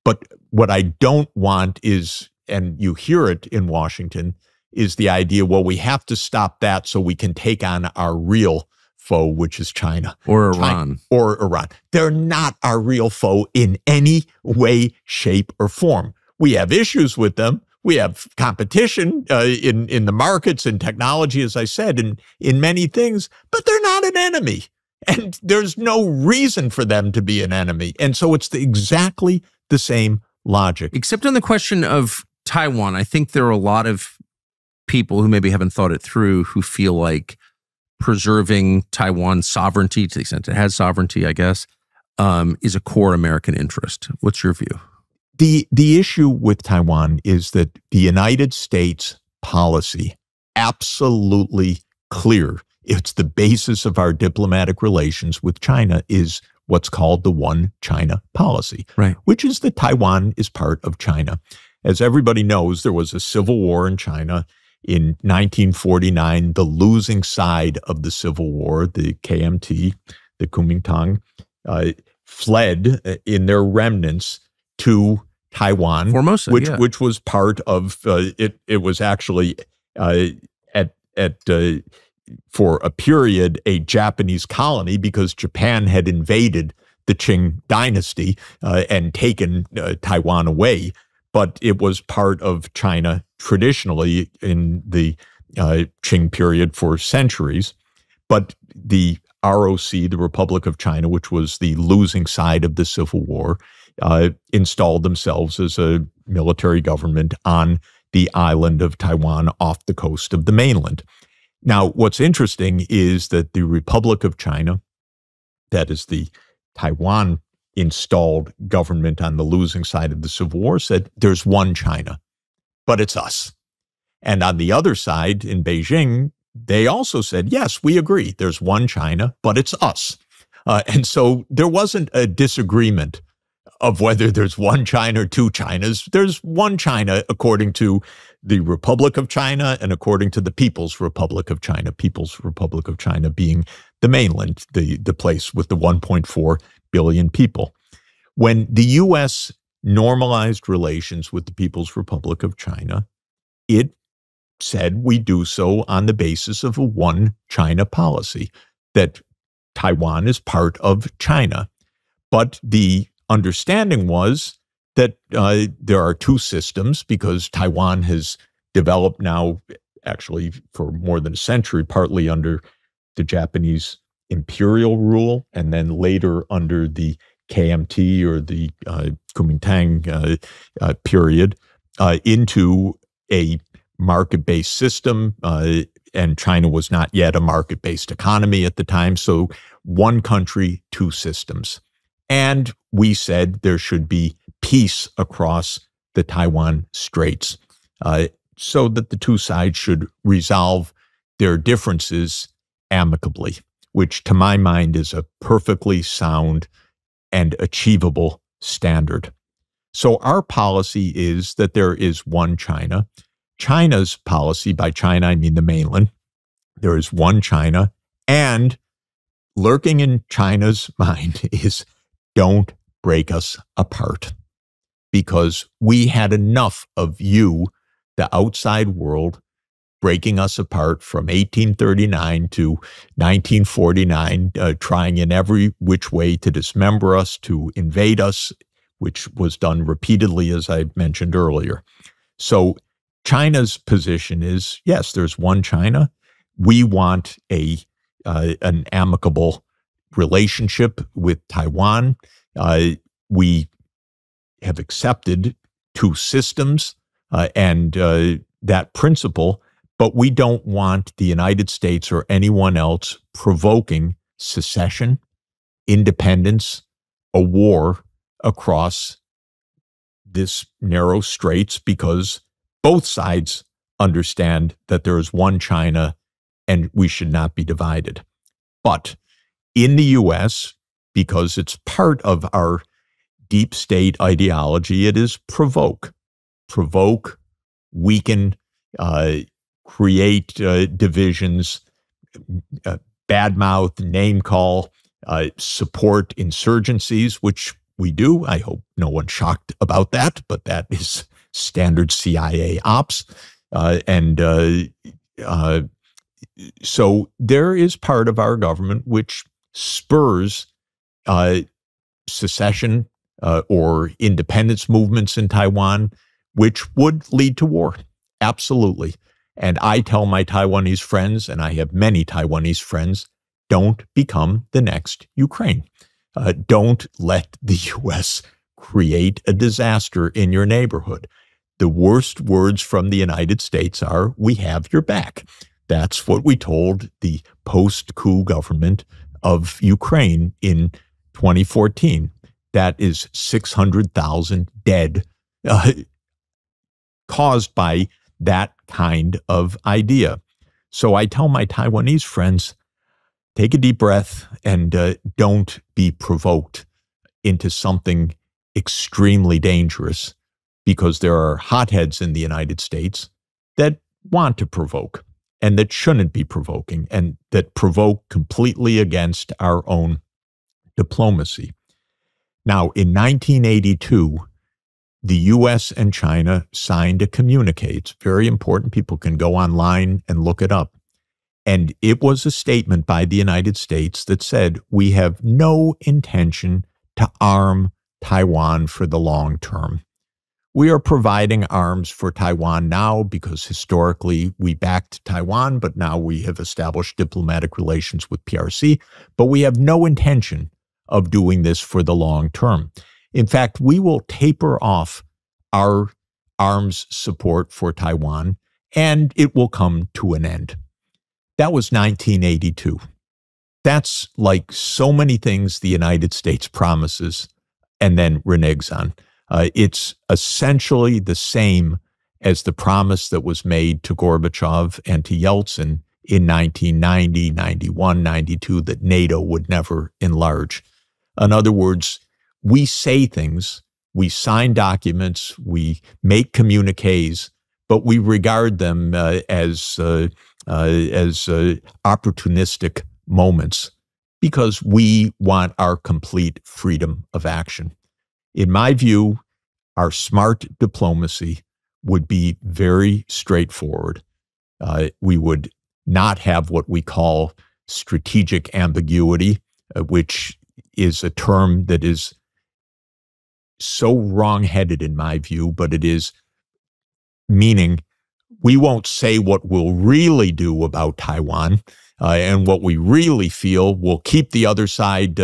But what I don't want is, and you hear it in Washington, is the idea, well, we have to stop that so we can take on our real foe, which is China. Or Iran. Or Iran. They're not our real foe in any way, shape, or form. We have issues with them. We have competition in the markets and technology, as I said, and in many things, but they're not an enemy. And there's no reason for them to be an enemy. And so it's exactly the same logic. Except on the question of Taiwan, I think there are a lot of people who maybe haven't thought it through who feel like preserving Taiwan's sovereignty, to the extent it has sovereignty, I guess, is a core American interest. What's your view? The issue with Taiwan is that the United States policy, absolutely clear, it's the basis of our diplomatic relations with China, is what's called the One China policy, right? Which is that Taiwan is part of China. As everybody knows, there was a civil war in China in 1949. The losing side of the civil war, the KMT, the Kuomintang, fled in their remnants to Taiwan, Formosa, which was part of it. It was actually for a period a Japanese colony because Japan had invaded the Qing dynasty and taken Taiwan away. But it was part of China traditionally in the Qing period for centuries. But the ROC, the Republic of China, which was the losing side of the Civil War, installed themselves as a military government on the island of Taiwan off the coast of the mainland. Now, what's interesting is that the Republic of China, that is the Taiwan installed government on the losing side of the Civil War, said there's one China, but it's us. And on the other side in Beijing, they also said, yes, we agree, there's one China, but it's us. And so there wasn't a disagreement of whether there's one China or two Chinas. There's one China according to the Republic of China and according to the People's Republic of China, People's Republic of China being the mainland, the place with the 1.4 billion people. When the U.S. normalized relations with the People's Republic of China, it said we do so on the basis of a one China policy, that Taiwan is part of China. But the understanding was that there are two systems, because Taiwan has developed now, actually for more than a century, partly under the Japanese imperial rule and then later under the KMT or the Kuomintang period, into a market-based system, and China was not yet a market-based economy at the time, so one country, two systems. And we said there should be peace across the Taiwan Straits, so that the two sides should resolve their differences amicably, which to my mind is a perfectly sound and achievable standard. So our policy is that there is one China. China's policy, by China I mean the mainland, there is one China, and lurking in China's mind is don't break us apart, because we had enough of you, the outside world, breaking us apart from 1839 to 1949, trying in every which way to dismember us, to invade us, which was done repeatedly, as I mentioned earlier. So China's position is, yes, there's one China. We want an amicable relationship with Taiwan. We have accepted two systems and that principle, but we don't want the United States or anyone else provoking secession, independence, a war across this narrow straits, because both sides understand that there is one China and we should not be divided. But in the U.S., because it's part of our deep state ideology, it is provoke, weaken, create divisions, badmouth, name call, support insurgencies, which we do. I hope no one's shocked about that, but that is standard CIA ops. So there is part of our government which spurs secession or independence movements in Taiwan, which would lead to war. Absolutely. And I tell my Taiwanese friends, and I have many Taiwanese friends, don't become the next Ukraine. Don't let the U.S. create a disaster in your neighborhood. The worst words from the United States are, "We have your back." That's what we told the post-coup government of Ukraine in 2014. That is 600,000 dead caused by that kind of idea. So I tell my Taiwanese friends, take a deep breath and don't be provoked into something extremely dangerous, because there are hotheads in the United States that want to provoke and that shouldn't be provoking and that provoke completely against our own diplomacy. Now, in 1982, the U.S. and China signed a communique. It's very important. People can go online and look it up. And it was a statement by the United States that said, we have no intention to arm Taiwan for the long term. We are providing arms for Taiwan now because historically we backed Taiwan, but now we have established diplomatic relations with PRC, but we have no intention of doing this for the long term. In fact, we will taper off our arms support for Taiwan, and it will come to an end. That was 1982. That's like so many things the United States promises and then reneges on. It's essentially the same as the promise that was made to Gorbachev and to Yeltsin in 1990, 91, 92, that NATO would never enlarge. In other words, we say things, we sign documents, we make communiques, but we regard them as opportunistic moments because we want our complete freedom of action. In my view, our smart diplomacy would be very straightforward. We would not have what we call strategic ambiguity, which is a term that is so wrong-headed in my view, but it is meaning we won't say what we'll really do about Taiwan, and what we really feel will keep the other side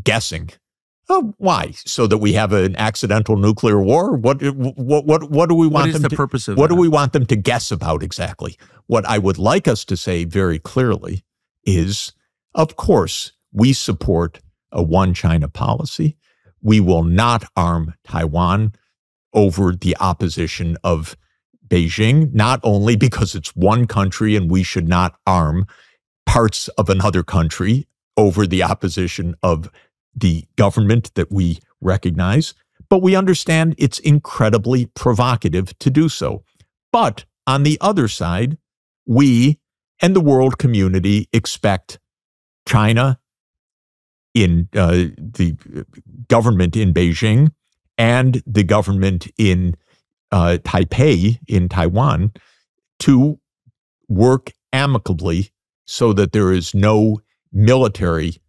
guessing. Oh, why? So that we have an accidental nuclear war? What do we want them? What is the purpose of what that? do we want them to guess about exactly? What I would like us to say very clearly is, of course, we support a one China policy. We will not arm Taiwan over the opposition of Beijing, not only because it's one country and we should not arm parts of another country over the opposition of the government that we recognize, but we understand it's incredibly provocative to do so. But on the other side, we and the world community expect China, in the government in Beijing and the government in Taipei, in Taiwan, to work amicably so that there is no military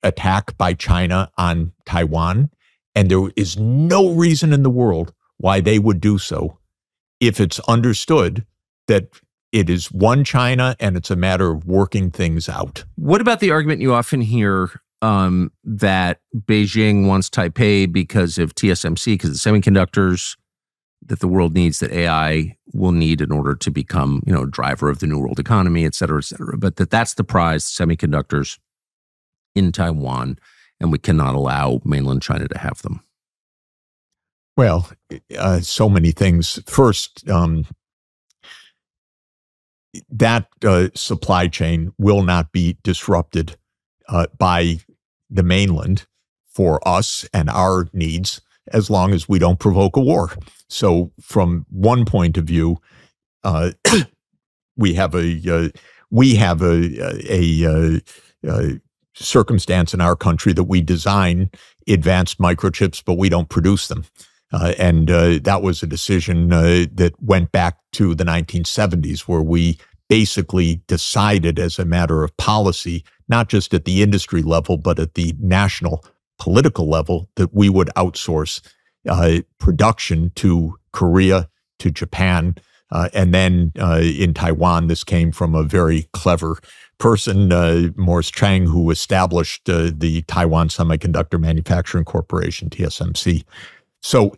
attack by China on Taiwan. And there is no reason in the world why they would do so if it's understood that it is one China and it's a matter of working things out. What about the argument you often hear that Beijing wants Taipei because of TSMC, because of the semiconductors that the world needs, that AI will need in order to become, a driver of the new world economy, et cetera, but that's the prize, semiconductors in Taiwan, and we cannot allow mainland China to have them? Well, so many things. First, that supply chain will not be disrupted by the mainland for us and our needs as long as we don't provoke a war. So from one point of view, we have a circumstance in our country that we design advanced microchips, but we don't produce them. And that was a decision that went back to the 1970s, where we basically decided as a matter of policy, not just at the industry level, but at the national political level, that we would outsource production to Korea, to Japan, and then in Taiwan. This came from a very clever person, Morris Chang, who established the Taiwan Semiconductor Manufacturing Corporation, TSMC. So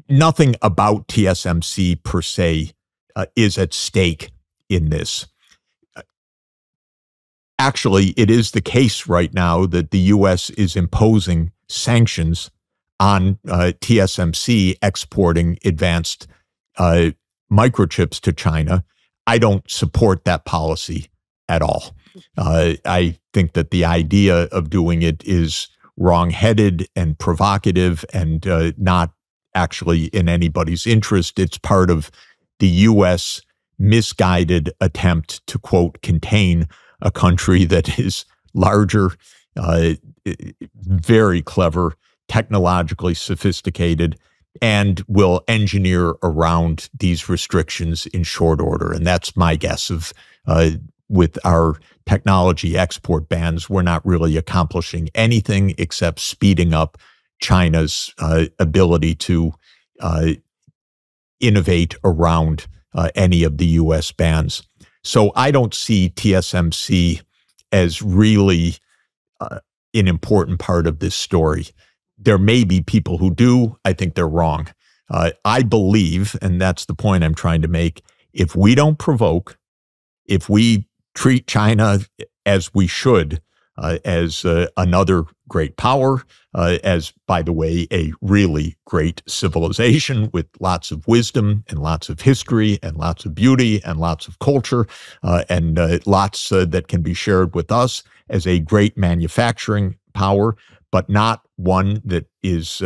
nothing about TSMC per se is at stake in this. Actually, it is the case right now that the U.S. is imposing sanctions on TSMC exporting advanced microchips to China. I don't support that policy at all. I think that the idea of doing it is wrong-headed and provocative and not actually in anybody's interest. It's part of the U.S. misguided attempt to, quote, contain a country that is larger, very clever, technologically sophisticated, and will engineer around these restrictions in short order. And that's my guess of, with our technology export bans, we're not really accomplishing anything except speeding up China's ability to innovate around any of the U.S. bans. So I don't see TSMC as really an important part of this story. There may be people who do. I think they're wrong. I believe, and that's the point I'm trying to make, if we don't provoke, if we treat China as we should, as another great power, as, by the way, a really great civilization with lots of wisdom and lots of history and lots of beauty and lots of culture and lots that can be shared with us, as a great manufacturing power, but not one that is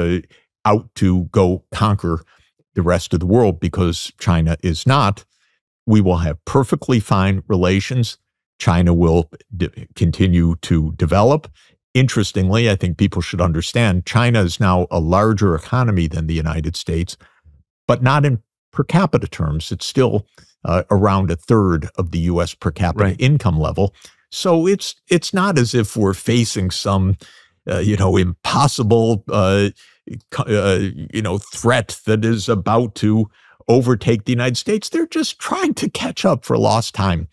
out to go conquer the rest of the world, because China is not. We will have perfectly fine relations. China will continue to develop. Interestingly, I think people should understand, China is now a larger economy than the United States, but not in per capita terms. It's still around a third of the U.S. per capita income level. So it's not as if we're facing some impossible threat that is about to overtake the United States. They're just trying to catch up for lost time.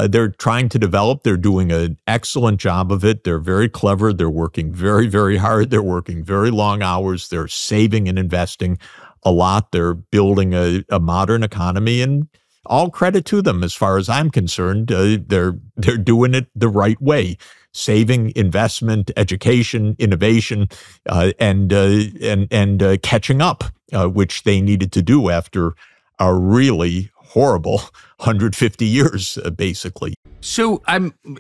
They're trying to develop. They're doing an excellent job of it. They're very clever. They're working very, very hard. They're working very long hours. They're saving and investing a lot. They're building a modern economy, and all credit to them as far as I'm concerned. They're doing it the right way. Saving, investment, education, innovation, and catching up, which they needed to do after a really horrible 150 years, basically. So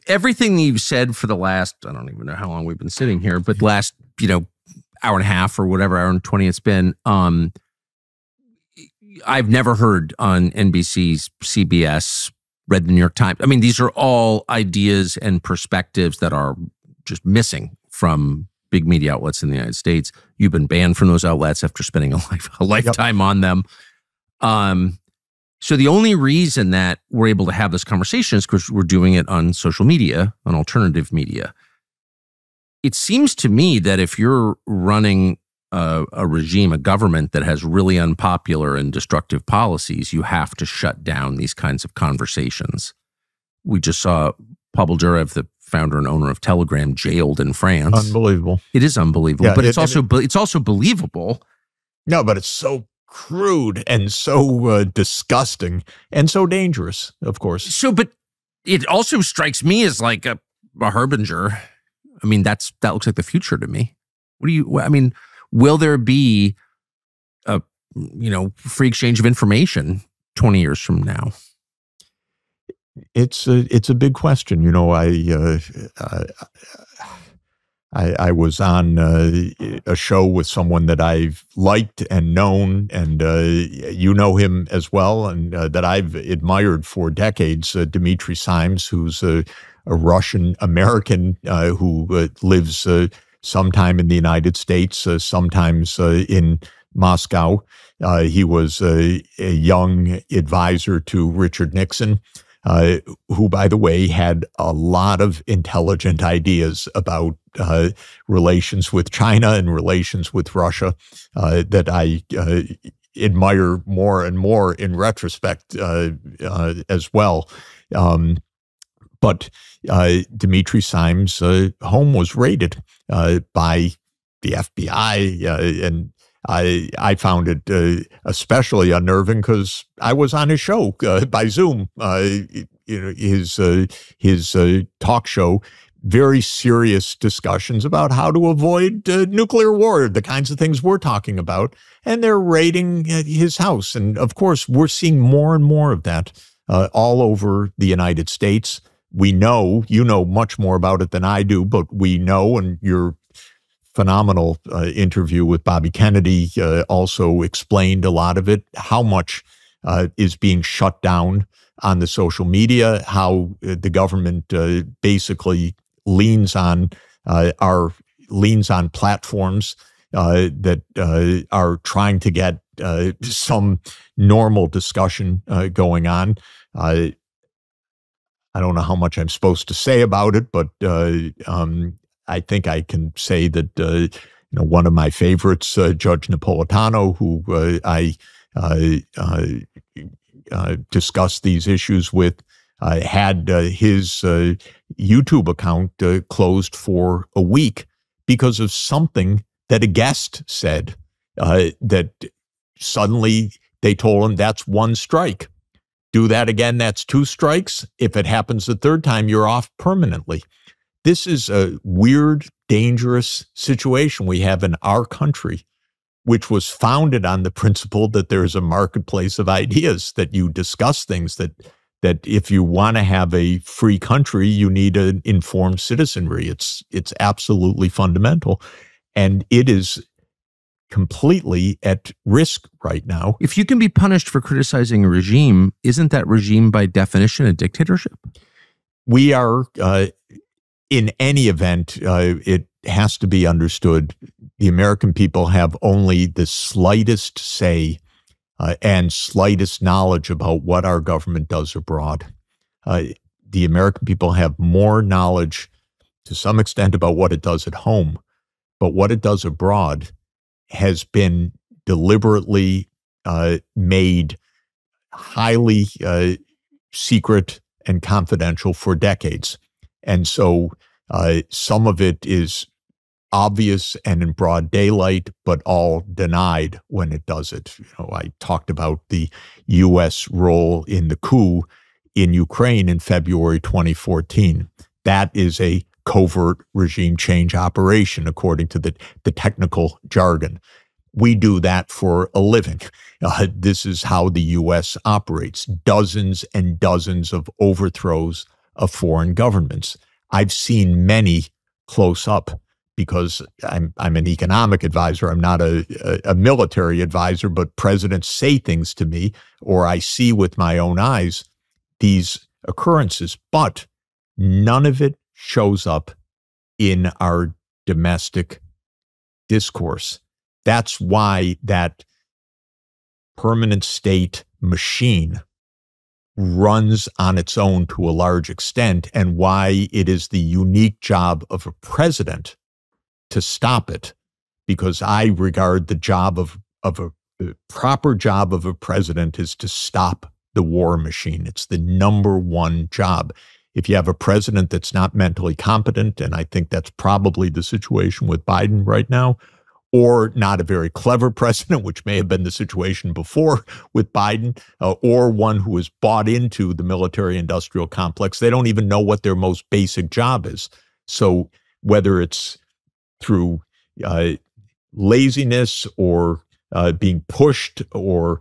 everything you've said for the last, I don't even know how long we've been sitting here, but last, hour and a half or whatever, hour and 20 it's been, I've never heard on NBC's CBS, read the New York Times. I mean, these are all ideas and perspectives that are just missing from big media outlets in the United States. You've been banned from those outlets after spending a lifetime on them. So the only reason that we're able to have this conversation is because we're doing it on social media, on alternative media. It seems to me that if you're running a regime, a government that has really unpopular and destructive policies, you have to shut down these kinds of conversations. We just saw Pavel Durov, the founder and owner of Telegram, jailed in France. Unbelievable. It is unbelievable, but it's also believable. No, but it's so crude and so disgusting and so dangerous, of course. So, but it also strikes me as like a harbinger. I mean, that looks like the future to me. Will there be a free exchange of information 20 years from now? It's a big question. I was on a show with someone that I've liked and known, and you know him as well, and that I've admired for decades, Dmitry Simes, who's a Russian American who lives sometime in the United States, sometimes in Moscow. He was a young advisor to Richard Nixon, who, by the way, had a lot of intelligent ideas about relations with China and relations with Russia that I admire more and more in retrospect as well. But Dimitri Simes' home was raided by the FBI, and I found it especially unnerving because I was on his show by Zoom. His talk show, very serious discussions about how to avoid nuclear war, the kinds of things we're talking about, and they're raiding his house. And of course, we're seeing more and more of that all over the United States. We know, you know much more about it than I do, but we know, and your phenomenal interview with Bobby Kennedy also explained a lot of it, how much is being shut down on the social media, how the government basically leans on platforms that are trying to get some normal discussion going on. I don't know how much I'm supposed to say about it, but I think I can say that one of my favorites, Judge Napolitano, who I discussed these issues with, had his YouTube account closed for a week because of something that a guest said. That suddenly they told him that's one strike. Do that again, that's two strikes. If it happens the third time, you're off permanently. This is a weird, dangerous situation we have in our country, which was founded on the principle that there is a marketplace of ideas, that you discuss things, that if you want to have a free country, you need an informed citizenry. It's absolutely fundamental. And it is completely at risk right now. If you can be punished for criticizing a regime, isn't that regime by definition a dictatorship? We are, in any event, it has to be understood, the American people have only the slightest say and slightest knowledge about what our government does abroad. The American people have more knowledge to some extent about what it does at home, but what it does abroad has been deliberately made highly secret and confidential for decades. And so some of it is obvious and in broad daylight, but all denied when it does it. I talked about the U.S. role in the coup in Ukraine in February 2014. That is a covert regime change operation, according to the technical jargon. We do that for a living. This is how the U.S. operates. Dozens and dozens of overthrows of foreign governments. I've seen many close up because I'm an economic advisor. I'm not a military advisor, but presidents say things to me, or I see with my own eyes these occurrences, but none of it shows up in our domestic discourse. That's why that permanent state machine runs on its own to a large extent, and why it is the unique job of a president to stop it. Because I regard the job the proper job of a president is to stop the war machine. It's the number one job. If you have a president that's not mentally competent, and I think that's probably the situation with Biden right now, or not a very clever president, which may have been the situation before with Biden, or one who has bought into the military-industrial complex, they don't even know what their most basic job is. So whether it's through laziness or being pushed or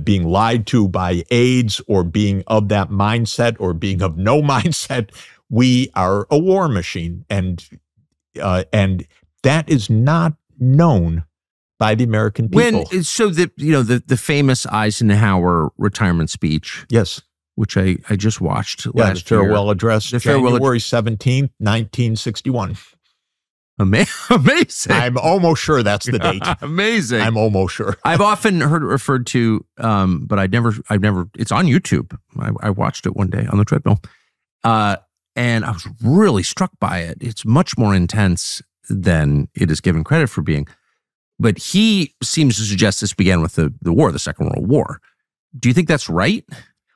being lied to by aides or being of that mindset or being of no mindset, we are a war machine. And that is not known by the American people. So the famous Eisenhower retirement speech. Yes. Which I just watched last year. The farewell year. address, January 17th, 1961. Amazing. I'm almost sure that's the date. Amazing. I'm almost sure. I've often heard it referred to, but I've never, it's on YouTube. I watched it one day on the treadmill. And I was really struck by it. It's much more intense than it is given credit for being. But he seems to suggest this began with the war, the Second World War. Do you think that's right?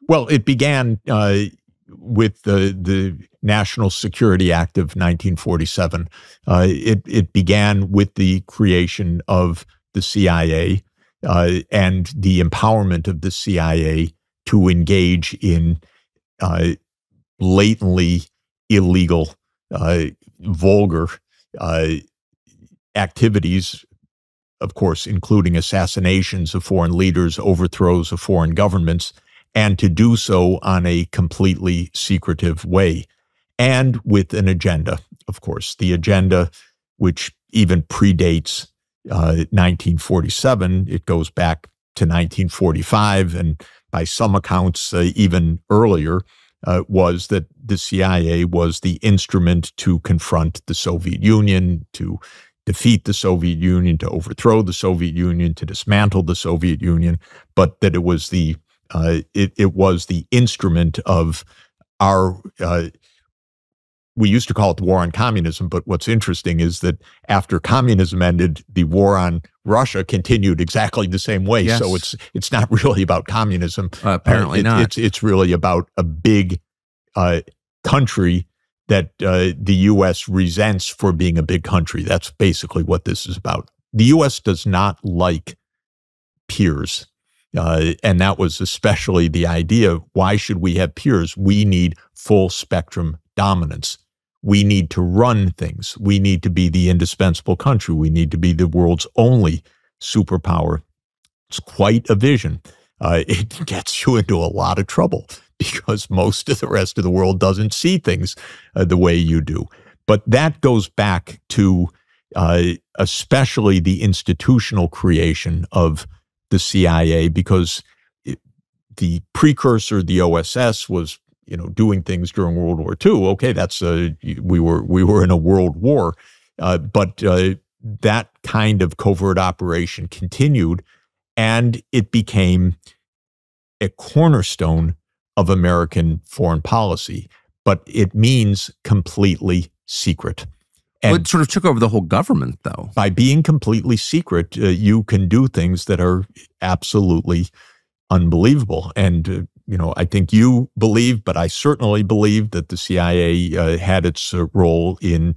Well, it began with the National Security Act of 1947. It began with the creation of the CIA and the empowerment of the CIA to engage in blatantly illegal, vulgar activities, of course, including assassinations of foreign leaders, overthrows of foreign governments, and to do so on a completely secretive way, and with an agenda, of course. The agenda, which even predates 1947, it goes back to 1945, and by some accounts, even earlier, was that the CIA was the instrument to confront the Soviet Union, to defeat the Soviet Union, to overthrow the Soviet Union, to dismantle the Soviet Union, but that it was the instrument of our, we used to call it the war on communism, but what's interesting is that after communism ended, the war on Russia continued exactly the same way. Yes. So it's not really about communism. Apparently not. It's really about a big country that the U.S. resents for being a big country. That's basically what this is about. The U.S. does not like peers. And that was especially the idea. Why should we have peers? We need full spectrum dominance. We need to run things. We need to be the indispensable country. We need to be the world's only superpower. It's quite a vision. It gets you into a lot of trouble because most of the rest of the world doesn't see things the way you do. But that goes back to especially the institutional creation of the CIA, because the precursor, the OSS, was doing things during World War II. Okay, that's we were in a world war, but that kind of covert operation continued, and it became a cornerstone of American foreign policy. But it means completely secret. And it sort of took over the whole government, though. By being completely secret, you can do things that are absolutely unbelievable. And, I think you believe, but I certainly believe that the CIA had its role in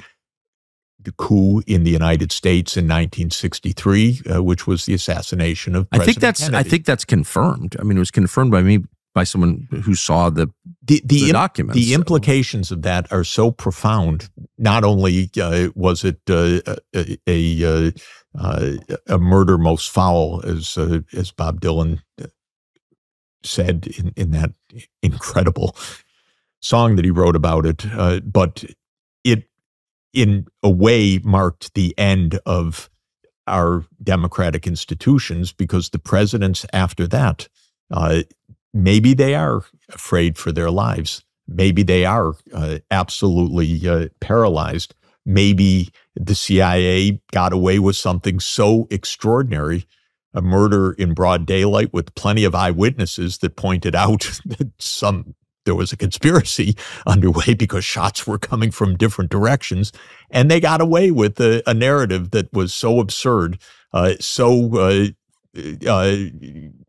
the coup in the United States in 1963, which was the assassination of President Kennedy. I think that's confirmed. I mean, it was confirmed by me, by someone who saw the documents. The implications of that are so profound. Not only was it a murder most foul, as Bob Dylan said in that incredible song that he wrote about it, but it, in a way, marked the end of our democratic institutions, because the presidents after that, maybe they are afraid for their lives. Maybe they are absolutely paralyzed. Maybe the CIA got away with something so extraordinary, a murder in broad daylight with plenty of eyewitnesses that pointed out that there was a conspiracy underway because shots were coming from different directions. And they got away with a narrative that was so absurd, so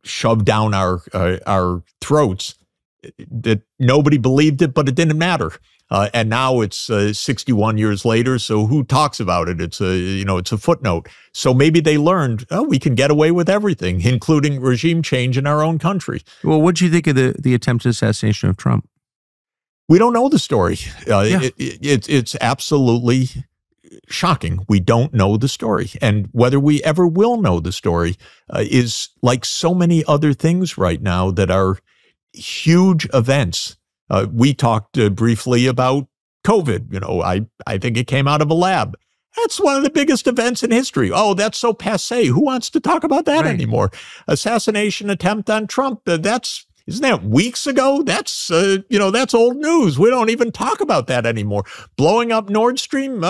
shoved down our throats that nobody believed it, but it didn't matter. And now it's 61 years later, so who talks about it? It's a footnote. So maybe they learned, we can get away with everything, including regime change in our own country. Well, what do you think of the attempted assassination of Trump? We don't know the story. It's absolutely shocking. We don't know the story. And whether we ever will know the story is like so many other things right now that are huge events. We talked briefly about COVID. I think it came out of a lab. That's one of the biggest events in history. Oh, that's so passé. Who wants to talk about that anymore? Assassination attempt on Trump. That's isn't that weeks ago? That's, that's old news. We don't even talk about that anymore. Blowing up Nord Stream,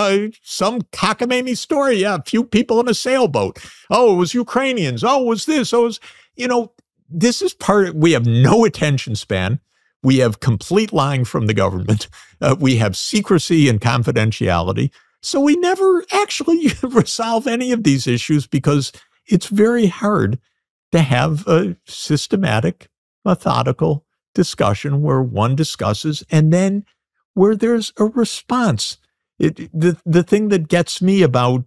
some cockamamie story. Yeah, a few people in a sailboat. Oh, it was Ukrainians. Oh, it was this. Oh, it was, this is we have no attention span. We have complete lying from the government. We have secrecy and confidentiality. So we never actually resolve any of these issues because it's very hard to have a systematic, methodical discussion where one discusses and then where there's a response. The thing that gets me about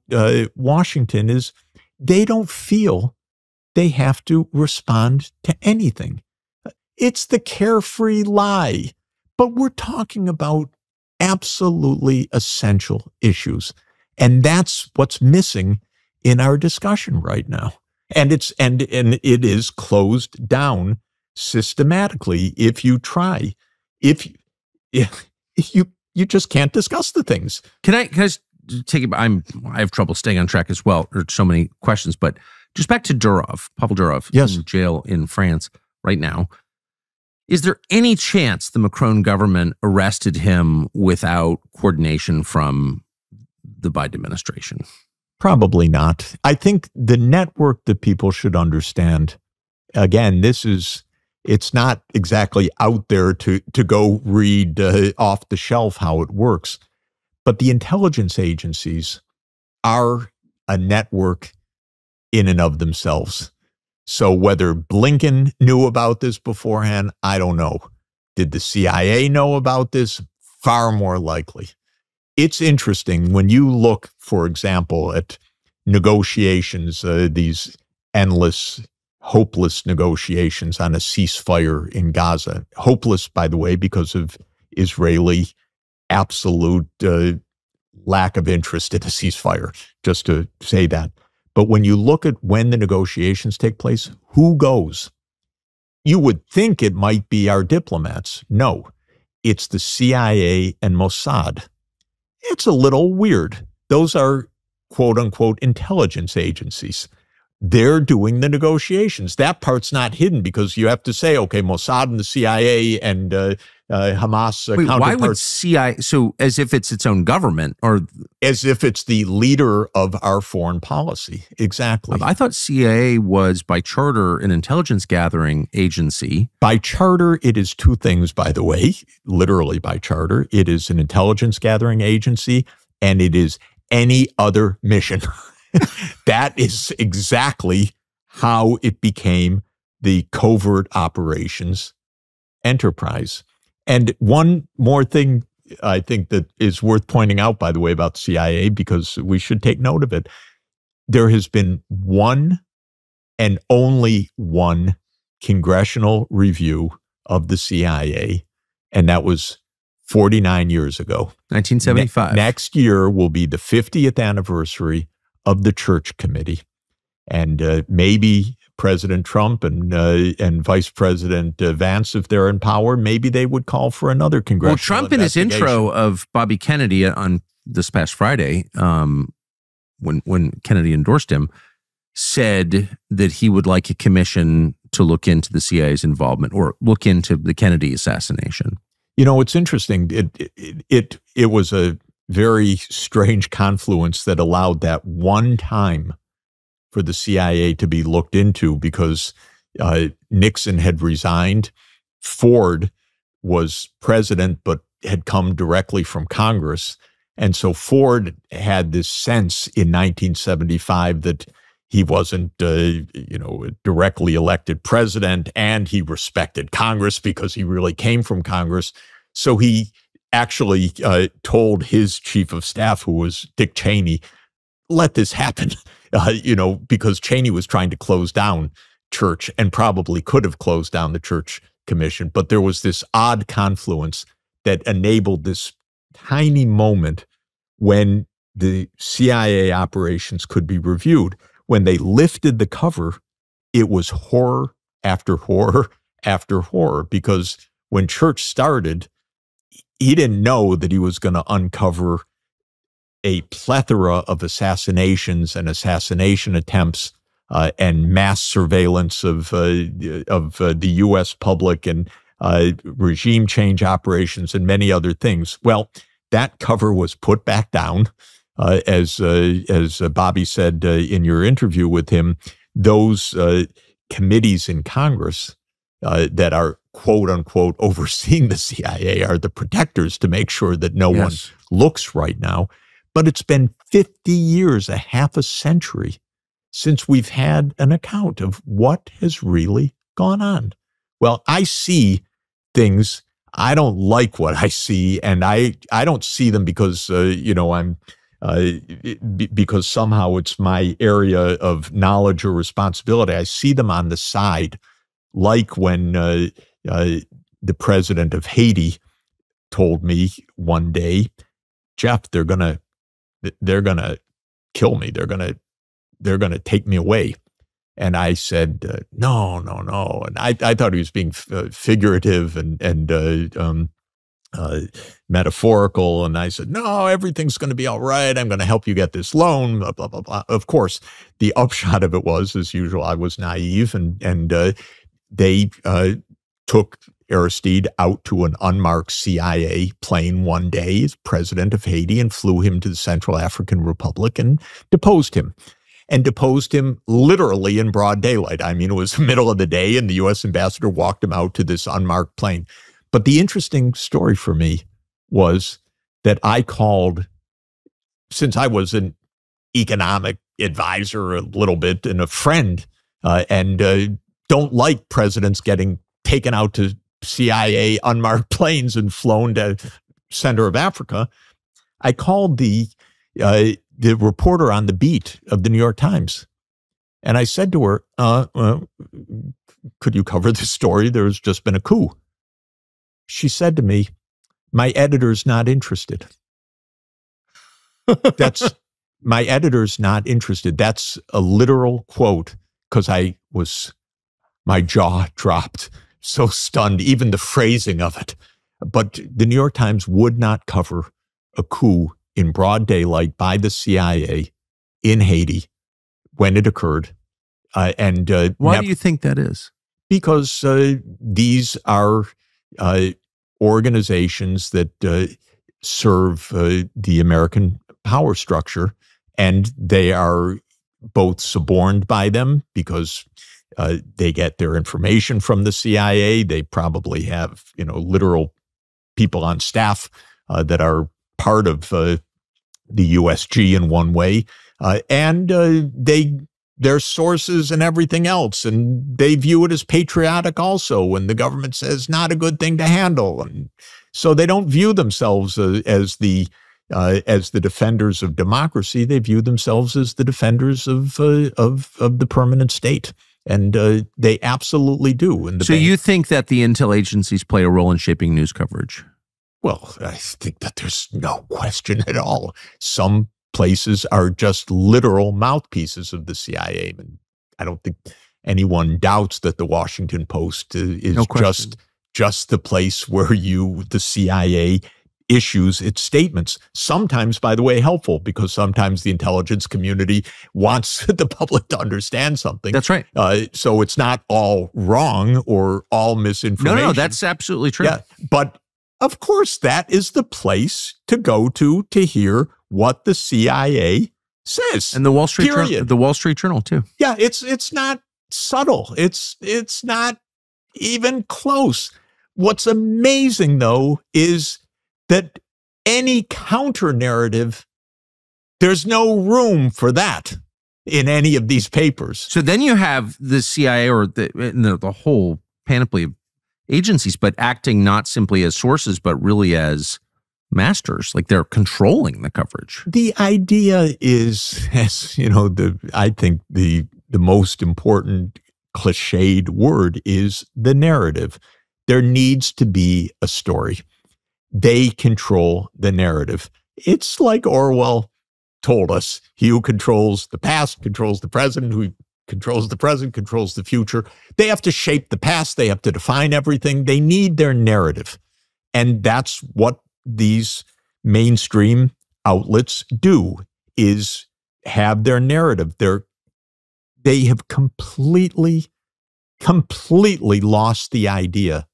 Washington is they don't feel they have to respond to anything. It's the carefree lie. But we're talking about absolutely essential issues. And that's what's missing in our discussion right now. And it is closed down systematically if you try. If you just can't discuss the things. Can I just take it? I have trouble staying on track as well. There's so many questions, but just back to Pavel Durov, yes, in jail in France right now. Is there any chance the Macron government arrested him without coordination from the Biden administration? Probably not. I think the network that people should understand, again, it's not exactly out there to go read off the shelf how it works, but the intelligence agencies are a network in and of themselves. So whether Blinken knew about this beforehand, I don't know. Did the CIA know about this? Far more likely. It's interesting when you look, for example, at negotiations, these endless, hopeless negotiations on a ceasefire in Gaza. Hopeless, by the way, because of Israeli absolute lack of interest in a ceasefire, just to say that. But when you look at when the negotiations take place, who goes? You would think it might be our diplomats. No, it's the CIA and Mossad. It's a little weird. Those are quote unquote intelligence agencies. They're doing the negotiations. That part's not hidden because you have to say, okay, Mossad and the CIA and Hamas counterparts. Why would CIA, so as if it's its own government or? As if it's the leader of our foreign policy. Exactly. I thought CIA was by charter an intelligence gathering agency. By charter, it is two things, by the way, literally by charter. It is an intelligence gathering agency and it is any other mission. That is exactly how it became the covert operations enterprise. And one more thing I think that is worth pointing out, by the way, about the CIA, because we should take note of it. There has been one and only one congressional review of the CIA, and that was 49 years ago. 1975. Next year will be the 50th anniversary of the Church Committee. And maybe President Trump and Vice President Vance, if they're in power, maybe they would call for another congressional Trump in his intro of Bobby Kennedy on this past Friday, when Kennedy endorsed him, said that he would like a commission to look into the CIA's involvement or look into the Kennedy assassination. You know, it's interesting. It was a very strange confluence that allowed that one time for the CIA to be looked into because Nixon had resigned. Ford was president, but had come directly from Congress. And so Ford had this sense in 1975 that he wasn't, directly elected president, and he respected Congress because he really came from Congress. So he actually told his chief of staff, who was Dick Cheney, let this happen, because Cheney was trying to close down church and probably could have closed down the Church Commission. But there was this odd confluence that enabled this tiny moment when the CIA operations could be reviewed. When they lifted the cover, it was horror after horror after horror, because when Church started, he didn't know that he was going to uncover a plethora of assassinations and assassination attempts and mass surveillance of the U.S. public and regime change operations and many other things. Well, that cover was put back down. As Bobby said in your interview with him, those committees in Congress that are quote unquote overseeing the CIA are the protectors to make sure that no one looks right now. But it's been 50 years, a half a century, since we've had an account of what has really gone on. Well, I see things. I don't like what I see, and I don't see them because I'm because somehow it's my area of knowledge or responsibility. I see them on the side, like when the president of Haiti told me one day, Jeff, they're gonna kill me. They're gonna take me away. And I said, no. And I thought he was being figurative and metaphorical. And I said, no, everything's going to be all right. I'm going to help you get this loan, blah, blah, blah, blah. Of course, the upshot of it was, as usual, I was naive and they took Aristide out to an unmarked CIA plane one day as president of Haiti and flew him to the Central African Republic and deposed him. And deposed him literally in broad daylight. I mean, it was the middle of the day and the U.S. ambassador walked him out to this unmarked plane. But the interesting story for me was that I called, since I was an economic advisor a little bit and a friend, and don't like presidents getting taken out to CIA unmarked planes and flown to center of Africa, I called the reporter on the beat of the New York Times. And I said to her, could you cover this story? There's just been a coup. She said to me, my editor's not interested. My editor's not interested. That's a literal quote, because my jaw dropped, so stunned, even the phrasing of it. But the New York Times would not cover a coup in broad daylight by the CIA in Haiti when it occurred. Why do you think that is? Because these are organizations that serve the American power structure, and they are both suborned by them because they get their information from the CIA. They probably have, literal people on staff that are part of the USG in one way, and their sources and everything else, and they view it as patriotic also when the government says not a good thing to handle, and so they don't view themselves as the defenders of democracy. They view themselves as the defenders of the permanent state, and they absolutely do. So you think that the intel agencies play a role in shaping news coverage? Well, I think that there's no question at all. Some places are just literal mouthpieces of the CIA. And I don't think anyone doubts that the Washington Post is just the place where the CIA issues its statements. Sometimes, by the way, helpful, because sometimes the intelligence community wants the public to understand something. That's right. So it's not all wrong or all misinformation. No, that's absolutely true. Yeah, but of course, that is the place to go to hear what the CIA says. And the Wall Street Journal too. Yeah, it's not subtle. It's not even close. What's amazing, though, is that any counter narrative, there's no room for that in any of these papers. So then you have the CIA or the whole panoply of agencies, but acting not simply as sources, but really as masters, like they're controlling the coverage. The idea is, as I think the most important cliched word is the narrative. There needs to be a story. They control the narrative. It's like Orwell told us, he who controls the past controls the present, who controls the present, controls the future. They have to shape the past. They have to define everything. They need their narrative. And that's what these mainstream outlets do, is have their narrative. they have completely lost the idea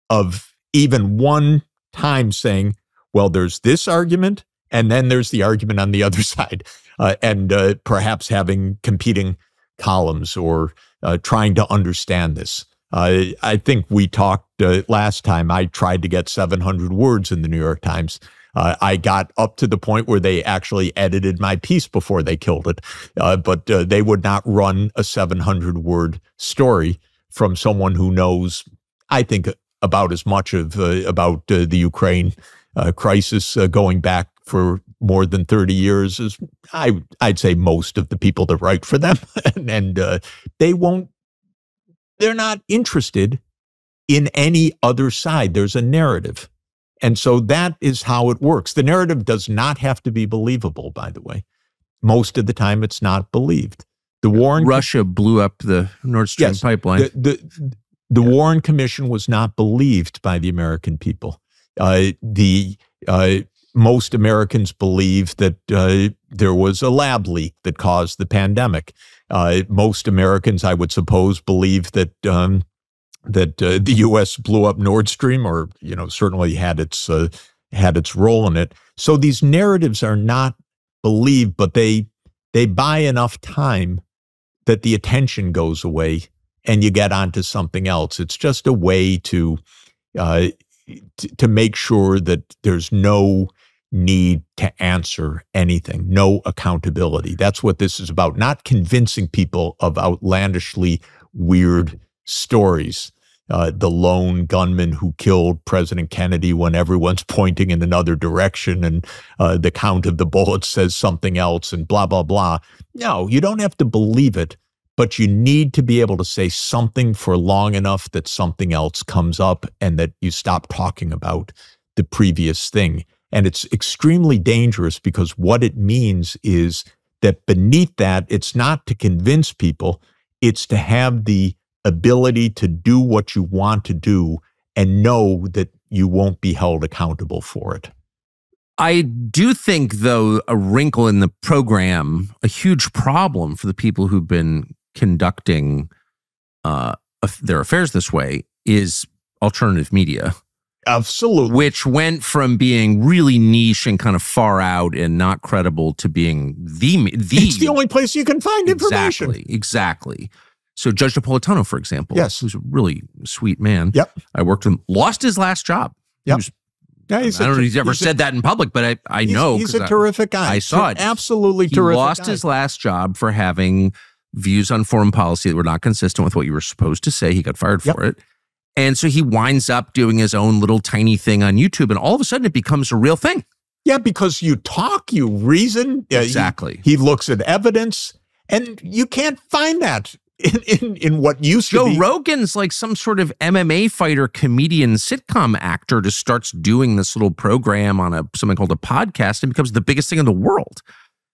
of even one time saying, well, there's this argument, and then there's the argument on the other side, and perhaps having competing columns or trying to understand this. I think we talked last time. I tried to get 700 words in the New York Times. I got up to the point where they actually edited my piece before they killed it, but they would not run a 700-word story from someone who knows, I think, about as much about the Ukraine crisis going back for more than 30 years as I'd say most of the people that write for them. and they're not interested in any other side. There's a narrative. And so that is how it works. The narrative does not have to be believable, by the way. Most of the time, it's not believed. The Warren Russia blew up the Nord Stream pipeline. The Warren Commission was not believed by the American people. Most Americans believe that there was a lab leak that caused the pandemic. Most Americans, I would suppose, believe that the U.S. blew up Nord Stream, or certainly had its role in it. So these narratives are not believed, but they buy enough time that the attention goes away and you get onto something else. It's just a way to make sure that there's no need to answer anything, no accountability. That's what this is about, not convincing people of outlandishly weird stories. The lone gunman who killed President Kennedy when everyone's pointing in another direction, and the count of the bullets says something else, and blah, blah, blah. No, you don't have to believe it, but you need to be able to say something for long enough that something else comes up and that you stop talking about the previous thing. And it's extremely dangerous, because what it means is that beneath that, it's not to convince people, it's to have the ability to do what you want to do and know that you won't be held accountable for it. I do think, though, a wrinkle in the program, a huge problem for the people who've been conducting their affairs this way, is alternative media. Absolutely. Which went from being really niche and kind of far out and not credible to being It's the only place you can find information. Exactly. So Judge Napolitano, for example, yes, who's a really sweet man. Yep. I worked with him, lost his last job. Yep. I don't know if he's ever said that in public, but I know. He's a terrific guy. I saw it. Absolutely terrific. He lost his last job for having views on foreign policy that were not consistent with what you were supposed to say. He got fired for it. And so he winds up doing his own little tiny thing on YouTube, and all of a sudden it becomes a real thing. Yeah, because you talk, you reason. Exactly. He looks at evidence, and you can't find that in what used to be. Joe Rogan's like some sort of MMA fighter, comedian, sitcom actor, just starts doing this little program on something called a podcast and becomes the biggest thing in the world.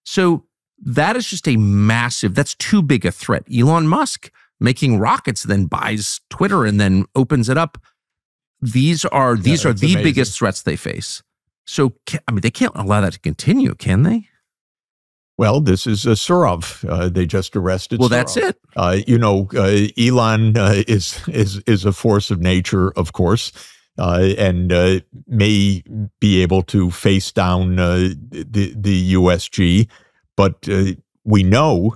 So that is just that's too big a threat. Elon Musk making rockets, then buys Twitter and then opens it up. These are the amazing biggest threats they face. So, they can't allow that to continue, can they? Well, this is Surov. They just arrested. Well, Surov. That's it. Elon is a force of nature, of course, and may be able to face down the USG, but we know.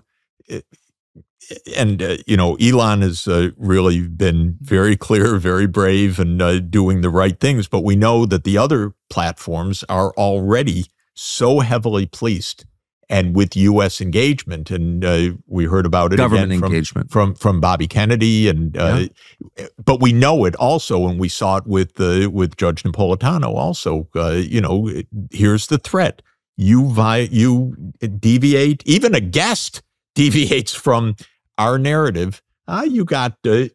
And, Elon has really been very clear, very brave, and doing the right things. But we know that the other platforms are already so heavily policed and with U.S. engagement. And we heard about it government again engagement from Bobby Kennedy. And but we know it also, and we saw it with Judge Napolitano also. Here's the threat. You deviate, even a guest deviates from our narrative. You got 2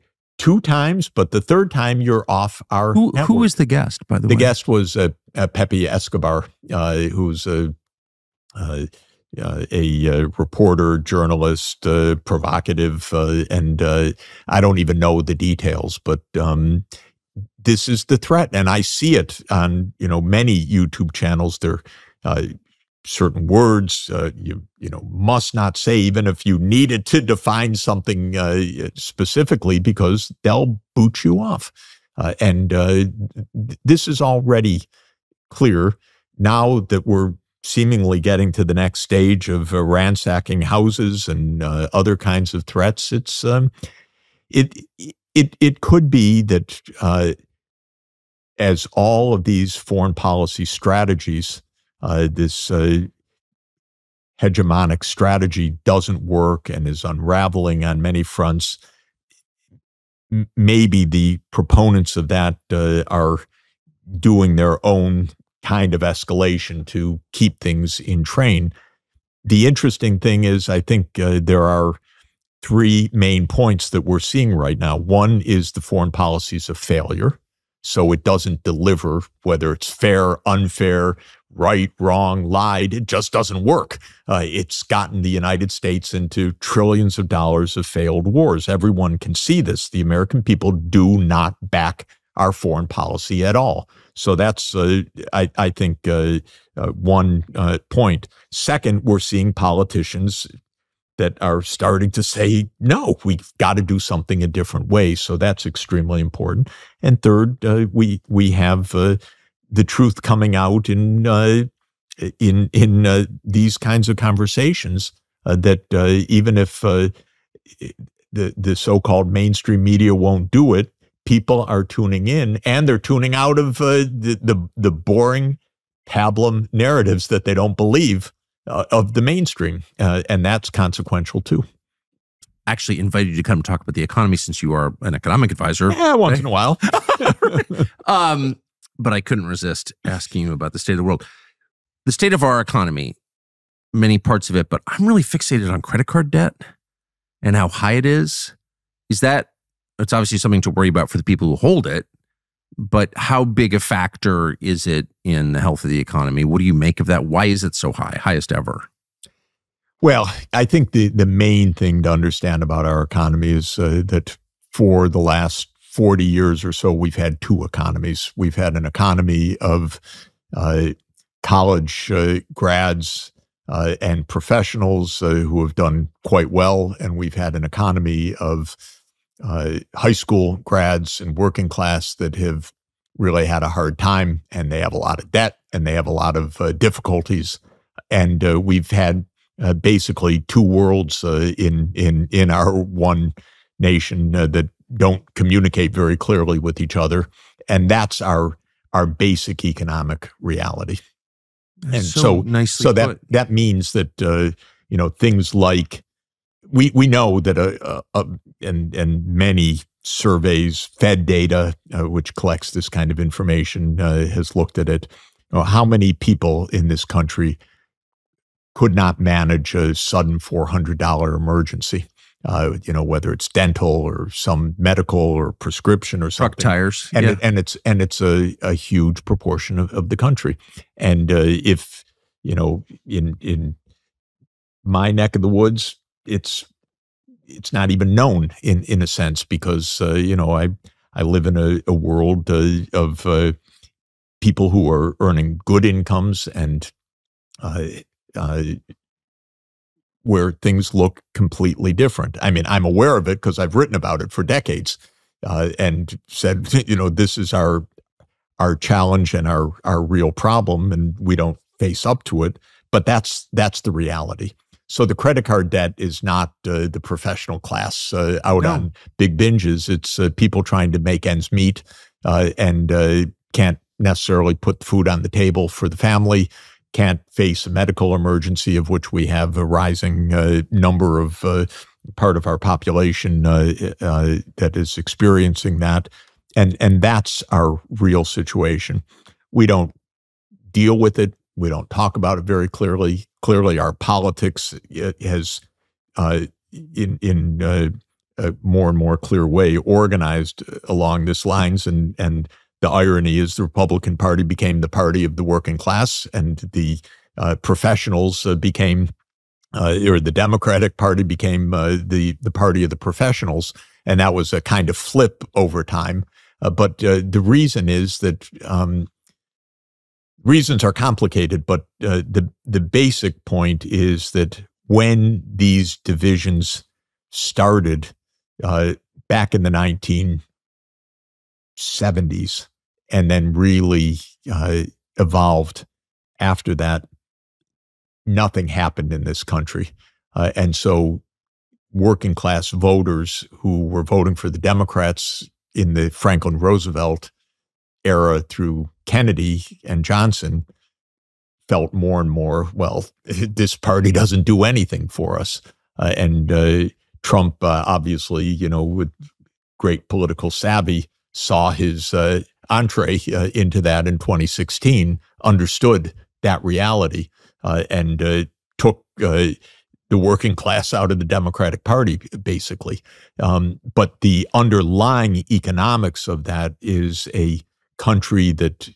times, but the 3rd time you're off our network. Who was the guest, by the way? The guest was Pepe Escobar, who's a reporter, journalist, provocative, and I don't even know the details, but this is the threat, and I see it on many YouTube channels. They're certain words you must not say, even if you needed to define something specifically, because they'll boot you off. And this is already clear now that we're seemingly getting to the next stage of ransacking houses and other kinds of threats. It's it could be that as all of these foreign policy strategies, this hegemonic strategy doesn't work and is unraveling on many fronts, maybe the proponents of that are doing their own kind of escalation to keep things in train. The interesting thing is, I think there are three main points that we're seeing right now. One is the foreign policies of failure. So it doesn't deliver, whether it's fair, unfair, right, wrong, lied. It just doesn't work. It's gotten the United States into trillions of dollars of failed wars. Everyone can see this. The American people do not back our foreign policy at all. So that's, I think, one point. Second, we're seeing politicians that are starting to say, no, we've got to do something a different way. So that's extremely important. And third, we have the truth coming out in these kinds of conversations that even if the so-called mainstream media won't do it, people are tuning in, and they're tuning out of the boring pablum narratives that they don't believe of the mainstream, and that's consequential too. Actually invited you to come talk about the economy since you are an economic advisor. Yeah, once in a while. But I couldn't resist asking you about the state of the world. The state of our economy, many parts of it, but I'm really fixated on credit card debt and how high it is. It's obviously something to worry about for the people who hold it, but how big a factor is it in the health of the economy? What do you make of that? Why is it so high, highest ever? Well, I think the main thing to understand about our economy is that for the last 40 years or so, we've had two economies. We've had an economy of college grads and professionals who have done quite well, and we've had an economy of high school grads and working class that have really had a hard time, and they have a lot of debt, and they have a lot of difficulties. And we've had basically two worlds in our one nation that don't communicate very clearly with each other, and that's our basic economic reality. And so that means that things like we know that and many surveys, Fed data, which collects this kind of information, has looked at it. How many people in this country could not manage a sudden $400 emergency? Whether it's dental or some medical or prescription or something. Truck tires, and it's a huge proportion of the country. And if in my neck of the woods, it's not even known in a sense, because I live in a world of people who are earning good incomes and where things look completely different. I mean, I'm aware of it because I've written about it for decades and said, this is our challenge and our real problem, and we don't face up to it. But that's the reality. So the credit card debt is not the professional class out on big binges. It's people trying to make ends meet and can't necessarily put food on the table for the family, can't face a medical emergency, of which we have a rising number of part of our population that is experiencing that. And that's our real situation. We don't deal with it. We don't talk about it very clearly. Clearly, our politics has, in a more and more clear way, organized along this lines. And the irony is the Republican Party became the party of the working class, and the professionals became, or the Democratic Party became the party of the professionals. And that was a kind of flip over time. But the reason is that reasons are complicated, but the basic point is that when these divisions started back in the 1970s and then really evolved after that, nothing happened in this country. And so working class voters who were voting for the Democrats in the Franklin Roosevelt era through Kennedy and Johnson felt more and more, well, this party doesn't do anything for us. And Trump, obviously, with great political savvy, saw his entree into that in 2016, understood that reality, and took the working class out of the Democratic Party, basically. But the underlying economics of that is a country that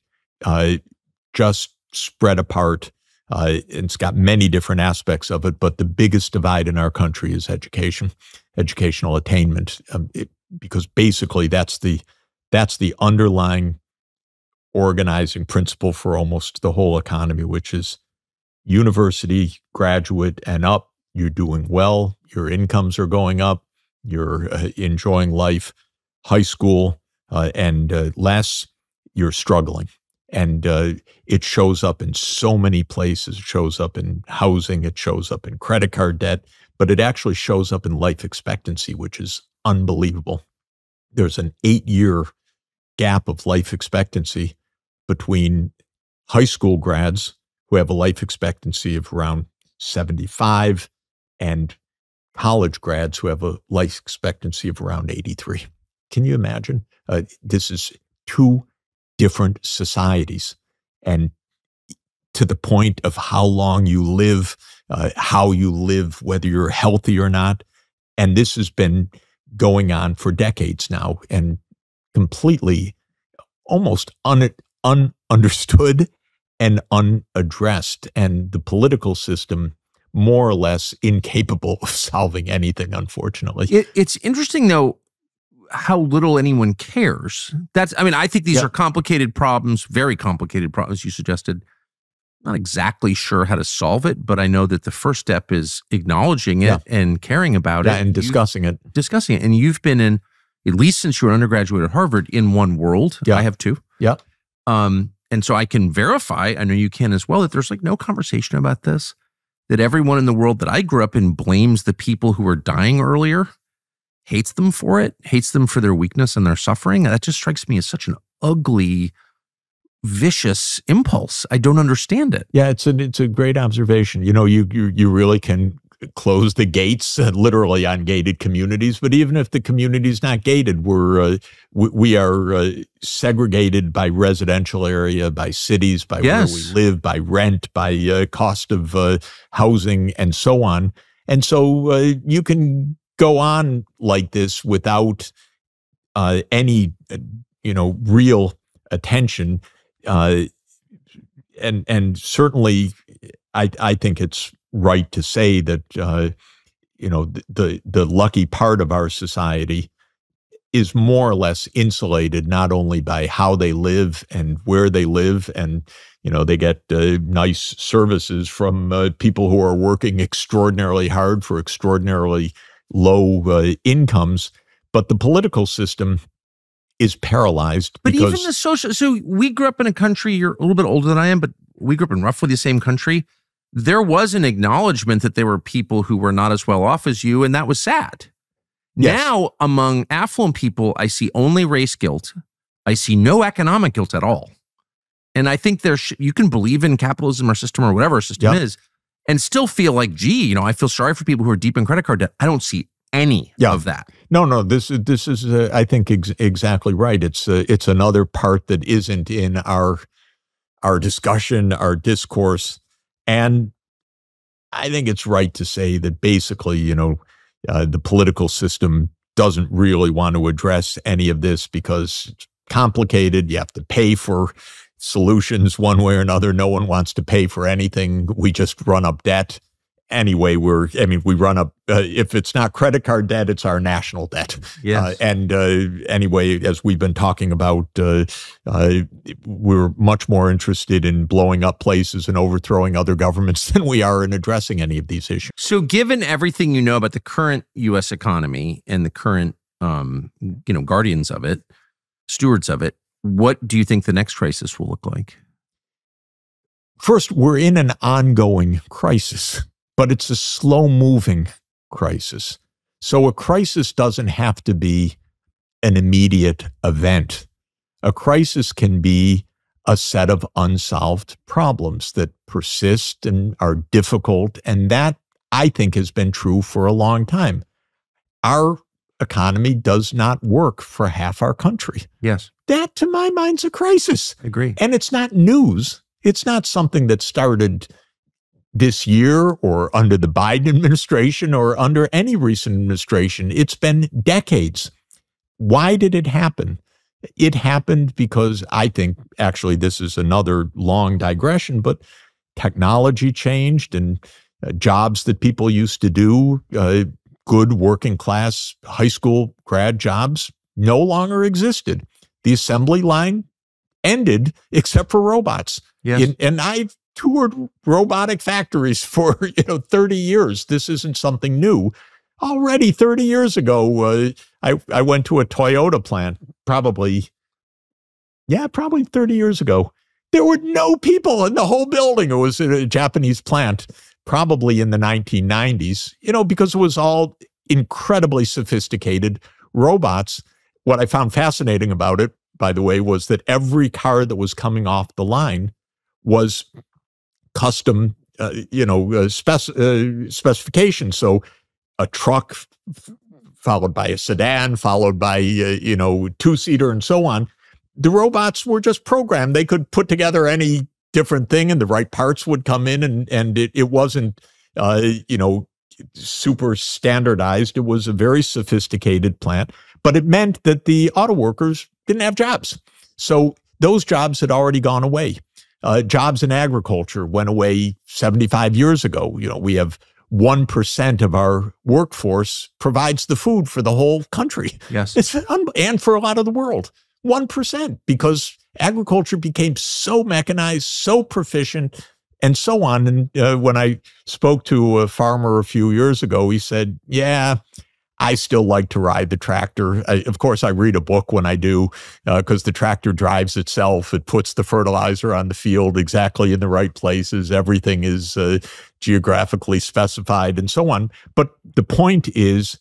just spread apart. It's got many different aspects of it, but the biggest divide in our country is education, educational attainment, because basically that's the underlying organizing principle for almost the whole economy, which is university, graduate, and up. You're doing well. Your incomes are going up. You're enjoying life. High school and less, you're struggling. And it shows up in so many places. It shows up in housing. It shows up in credit card debt. But it actually shows up in life expectancy, which is unbelievable. There's an 8-year gap of life expectancy between high school grads who have a life expectancy of around 75 and college grads who have a life expectancy of around 83. Can you imagine? This is two different societies. And to the point of how long you live, whether you're healthy or not. And this has been going on for decades now and completely almost ununderstood and unaddressed. And the political system more or less incapable of solving anything, unfortunately. It's interesting, though, how little anyone cares. I think these are complicated problems, very complicated problems, you suggested. Not exactly sure how to solve it, but I know that the first step is acknowledging it and caring about it. And discussing it. Discussing it. And you've been in, at least since you were an undergraduate at Harvard, in one world. Yeah. I have two. Yeah. And so I can verify, I know you can as well, that there's no conversation about this, that everyone in the world that I grew up in blames the people who were dying earlier, hates them for it, hates them for their weakness and their suffering. That just strikes me as such an ugly, vicious impulse. I don't understand it. Yeah, it's a great observation. You really can close the gates, literally on gated communities. But even if the community's not gated, we are segregated by residential area, by cities, by where we live, by rent, by cost of housing, and so on. And so you can go on like this without any real attention. And certainly, I think it's right to say that the lucky part of our society is more or less insulated, not only by how they live and where they live, and they get nice services from people who are working extraordinarily hard for extraordinarily low incomes, but the political system is paralyzed. But even the social, so we grew up in a country, you're a little bit older than I am, but we grew up in roughly the same country. There was an acknowledgement that there were people who were not as well off as you, and that was sad. Yes. Now, among affluent people, I see only race guilt. I see no economic guilt at all. And I think you can believe in capitalism or system or whatever our system is, and still feel like, gee, I feel sorry for people who are deep in credit card debt. I don't see any of that. No, this is I think exactly right. It's another part that isn't in our discussion, our discourse, and I think it's right to say that basically, the political system doesn't really want to address any of this because it's complicated. You have to pay for solutions one way or another. No one wants to pay for anything. We just run up debt. anyway, we run up, if it's not credit card debt, it's our national debt. Yes. Anyway, as we've been talking about, we're much more interested in blowing up places and overthrowing other governments than we are in addressing any of these issues. So given everything you know about the current U.S. economy and the current, guardians of it, stewards of it, what do you think the next crisis will look like? First, we're in an ongoing crisis, but it's a slow-moving crisis. So a crisis doesn't have to be an immediate event. A crisis can be a set of unsolved problems that persist and are difficult, and that, I think, has been true for a long time. Our economy does not work for half our country. Yes. That, to my mind, is a crisis. Agree. And it's not news. It's not something that started this year or under the Biden administration or under any recent administration. It's been decades. Why did it happen? It happened because I think, actually, this is another long digression, but technology changed and jobs that people used to do, good working class high school grad jobs, no longer existed. The assembly line ended except for robots. Yes. And I've toured robotic factories for 30 years. This isn't something new. Already 30 years ago, I went to a Toyota plant, probably 30 years ago. There were no people in the whole building. It was a Japanese plant, probably in the 1990s, because it was all incredibly sophisticated robots. What I found fascinating about it, by the way, was that every car that was coming off the line was custom, specification. So a truck followed by a sedan, followed by, two-seater and so on. The robots were just programmed. They could put together any different thing and the right parts would come in and it wasn't, super standardized. It was a very sophisticated plant, but it meant that the auto workers didn't have jobs. So those jobs had already gone away. Jobs in agriculture went away 75 years ago. We have 1% of our workforce provides the food for the whole country. Yes. And for a lot of the world. 1%, because agriculture became so mechanized, so proficient, and so on. And when I spoke to a farmer a few years ago, he said, yeah, I still like to ride the tractor. Of course, I read a book when I do, because the tractor drives itself. It puts the fertilizer on the field exactly in the right places. Everything is geographically specified and so on. But the point is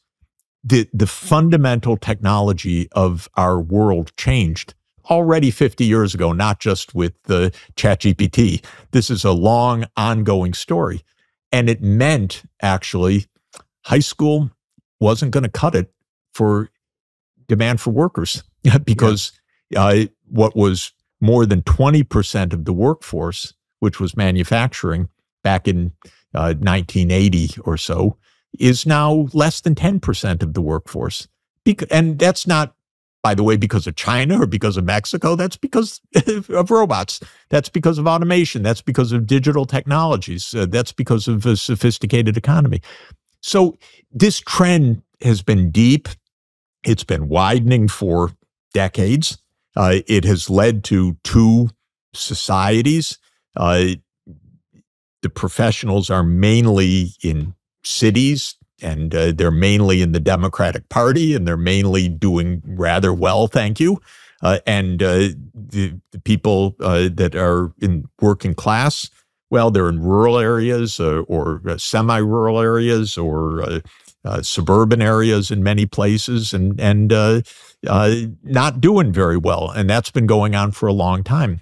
the fundamental technology of our world changed already 50 years ago, not just with the ChatGPT. This is a long, ongoing story. And it meant, actually, high school wasn't going to cut it for demand for workers because what was more than 20% of the workforce, which was manufacturing back in 1980 or so, is now less than 10% of the workforce. And that's not, by the way, because of China or because of Mexico. That's because of robots. That's because of automation. That's because of digital technologies. That's because of a sophisticated economy. So this trend has been deep. It's been widening for decades. It has led to two societies. The professionals are mainly in cities, and they're mainly in the Democratic Party, and they're mainly doing rather well, thank you. And the people that are in working class, well, they're in rural areas or semi-rural areas or suburban areas in many places and not doing very well. And that's been going on for a long time.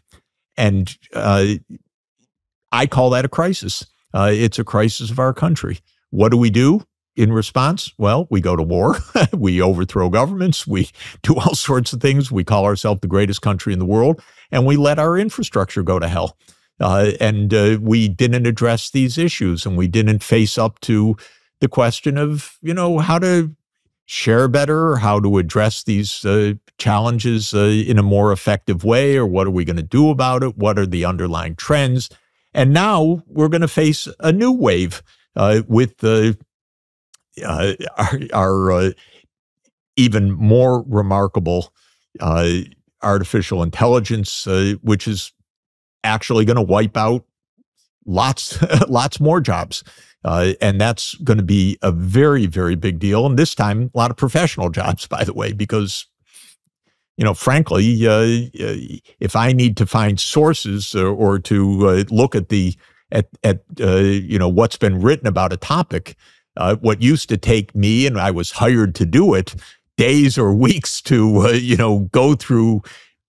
And I call that a crisis. It's a crisis of our country. What do we do in response? Well, we go to war. We overthrow governments. We do all sorts of things. We call ourselves the greatest country in the world, and we let our infrastructure go to hell. And we didn't address these issues, and we didn't face up to the question of, how to share better, or how to address these challenges in a more effective way, or what are we going to do about it? What are the underlying trends? And now we're going to face a new wave with our even more remarkable artificial intelligence, which is actually going to wipe out lots more jobs. And that's going to be a very, very big deal. And this time, a lot of professional jobs, by the way, because, frankly, if I need to find sources or to look at what's been written about a topic, what used to take me, and I was hired to do it, days or weeks to, go through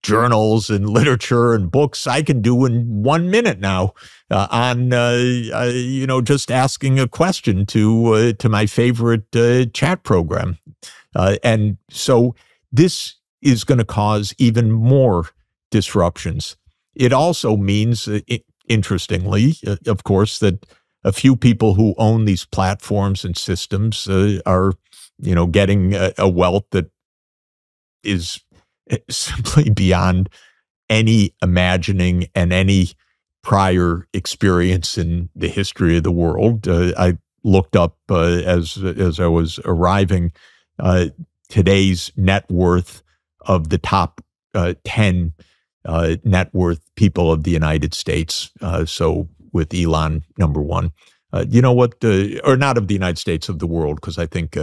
journals and literature and books, I can do in 1 minute now on just asking a question to my favorite chat program. And so this is going to cause even more disruptions. It also means, interestingly, of course, that a few people who own these platforms and systems are, getting a wealth that is simply beyond any imagining and any prior experience in the history of the world. I looked up as I was arriving today's net worth of the top 10 net worth people of the United States. So with Elon, number one. You know what? Or not of the United States, of the world, because I think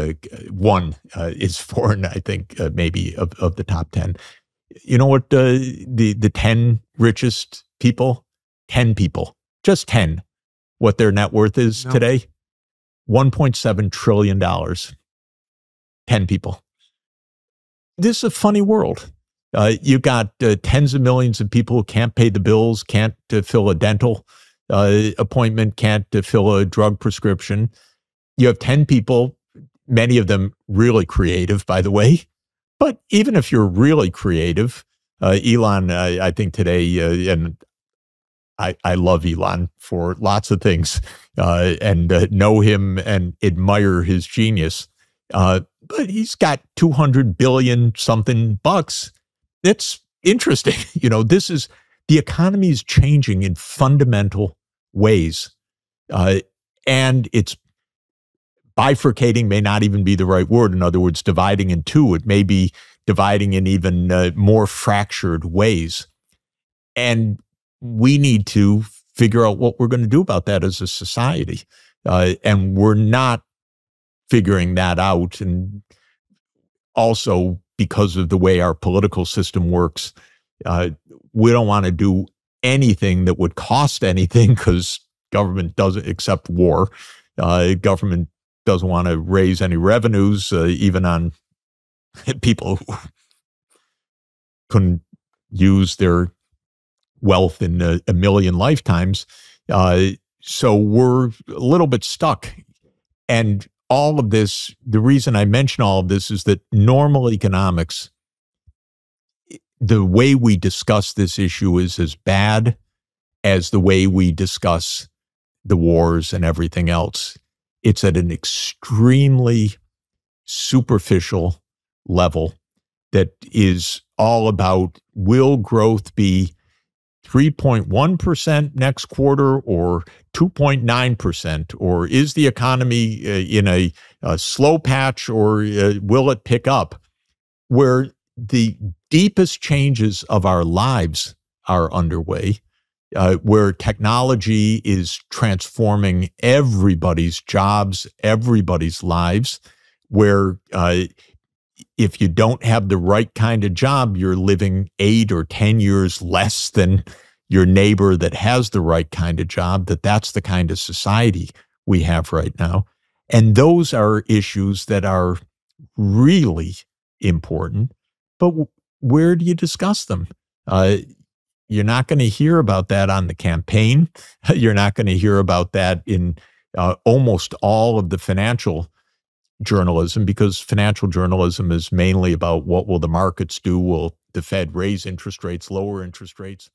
one is foreign, I think maybe of the top 10. You know what? The 10 richest people, 10 people, just 10, what their net worth is today? $1.7 trillion. 10 people. This is a funny world. You got tens of millions of people who can't pay the bills, can't fill a dental appointment, can't fill a drug prescription. You have 10 people, many of them really creative, by the way. But even if you're really creative, Elon, I think today, and I love Elon for lots of things, and know him and admire his genius. But he's got 200 billion something bucks. It's interesting. The economy is changing in fundamental ways, and it's bifurcating may not even be the right word. In other words, dividing in two. It may be dividing in even more fractured ways. And we need to figure out what we're going to do about that as a society. And we're not figuring that out. And also, because of the way our political system works, we don't want to do anything that would cost anything, because government doesn't accept war. Government doesn't want to raise any revenues, even on people who couldn't use their wealth in a million lifetimes. So we're a little bit stuck. And all of this, the reason I mention all of this is that normal economics, the way we discuss this issue is as bad as the way we discuss the wars and everything else. It's at an extremely superficial level that is all about, will growth be 3.1% next quarter or 2.9%? Or is the economy in a slow patch, or will it pick up? Where the deepest changes of our lives are underway, where technology is transforming everybody's jobs, everybody's lives, where if you don't have the right kind of job, you're living 8 or 10 years less than your neighbor that has the right kind of job, that's the kind of society we have right now. And those are issues that are really important, but where do you discuss them? You're not going to hear about that on the campaign. You're not going to hear about that in almost all of the financial journalism, because financial journalism is mainly about what will the markets do? Will the Fed raise interest rates, lower interest rates?